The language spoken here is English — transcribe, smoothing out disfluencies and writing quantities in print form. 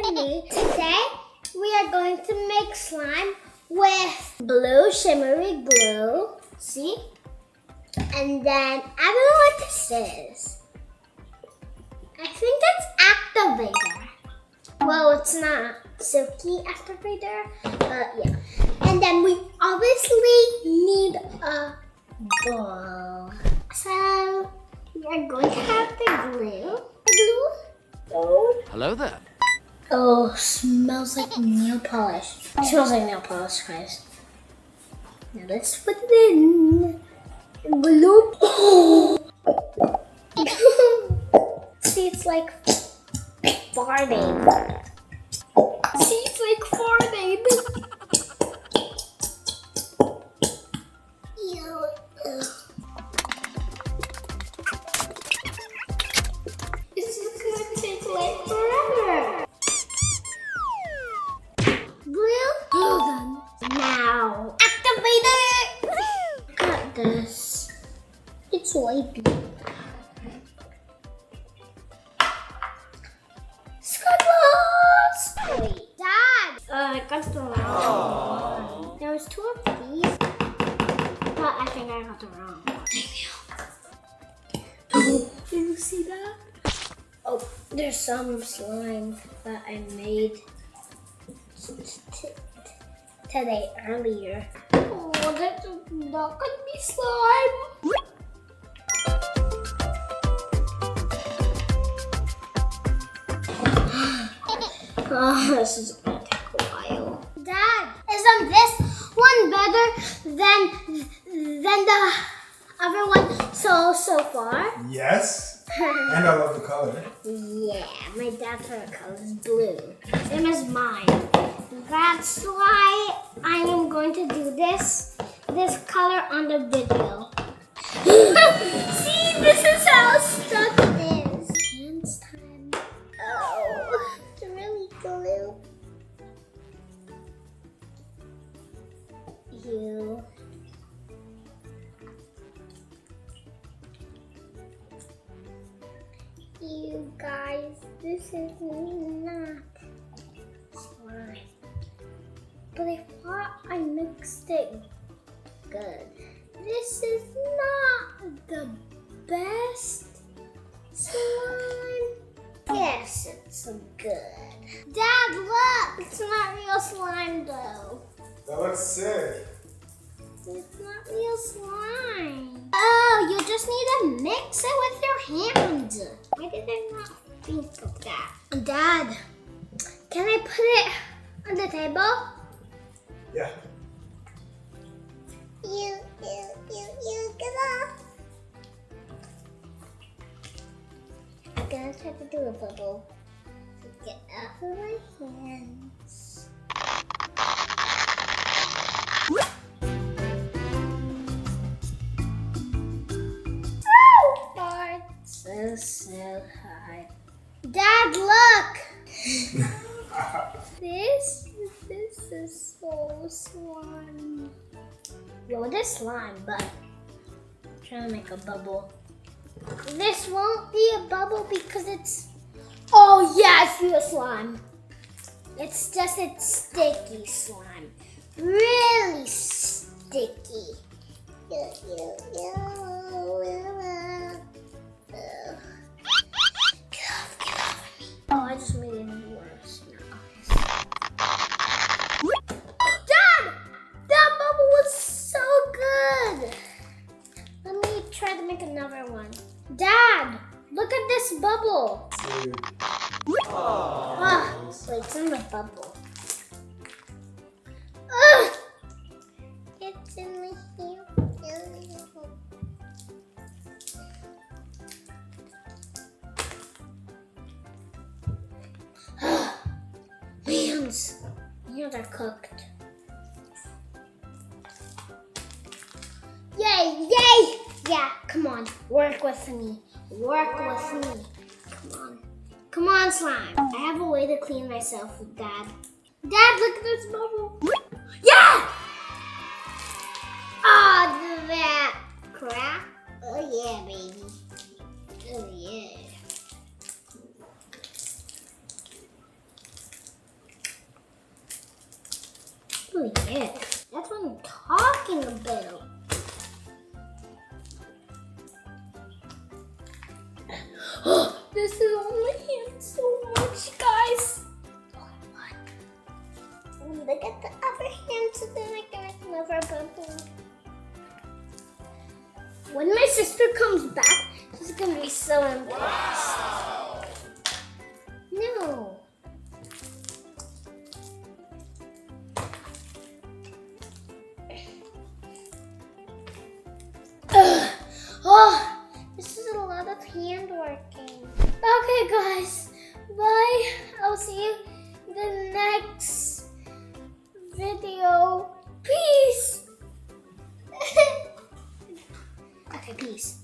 and me. Today, we are going to make slime with blue shimmery glue. See? And then, I don't know what this is. I think it's activator. Well, it's not silky activator, but yeah. And then we obviously need a bowl. So, we are going to have the glue. Oh. Hello there. Oh, smells like nail polish. Smells like nail polish, guys. Now let's put it in. Glue. See, it's like farting. See, it's like farting. Ew. This is gonna take like forever. Glue gun. Now, activate it. Look at this. It's wipey. Scuttles! Wait, Dad! I got the wrong one. There was 2 of these, but I think I got the wrong one. Did you see that? Oh, there's some slime that I made today earlier. Oh, that's not gonna be slime. Oh, this is gonna take a while. Dad, isn't this one better than the other one so far? Yes. And I love the color. Yeah, my dad's favorite color is blue. Same as mine. That's why I am going to do this color on the video. See, this is how stuck it is. Hands time. Oh, it's really glue. You guys, this is not slime. But I thought I mixed it good. This is not the best slime. Yes, it's good. Dad, look! It's not real slime though. That looks sick. It's not real slime. Oh, you just need to mix it with your hands. Why did I not think of that? Dad, can I put it on the table? Yeah. You, get off. I'm gonna try to do a bubble to get off of my hands. So high. Dad, look! This is so slime. Well, it is slime, but I'm trying to make a bubble. This won't be a bubble because it's... Oh, yeah, it's real slime. It's just it's sticky slime. Really sticky. Oh, I just made it worse now. Dad! That bubble was so good! Let me try to make another one. Dad! Look at this bubble! Oh, wait, it's in the bubble. Ugh! It's in the here. Hands are cooked. Yay, yay! Yeah, come on, work with me. Work with me. Come on. Come on, slime. I have a way to clean myself, Dad. Dad, look at this bubble. Yeah! Oh, that crap. Oh, yeah, baby. Oh, yeah. Yeah, that's what I'm talking about. This is on my hand so much, guys. Look at the other hand so then I can make another bubble. When my sister comes back, she's gonna be so impressed. Wow. No. Oh, this is a lot of hand working. Okay, guys. Bye. I'll see you in the next video. Peace. Okay, peace.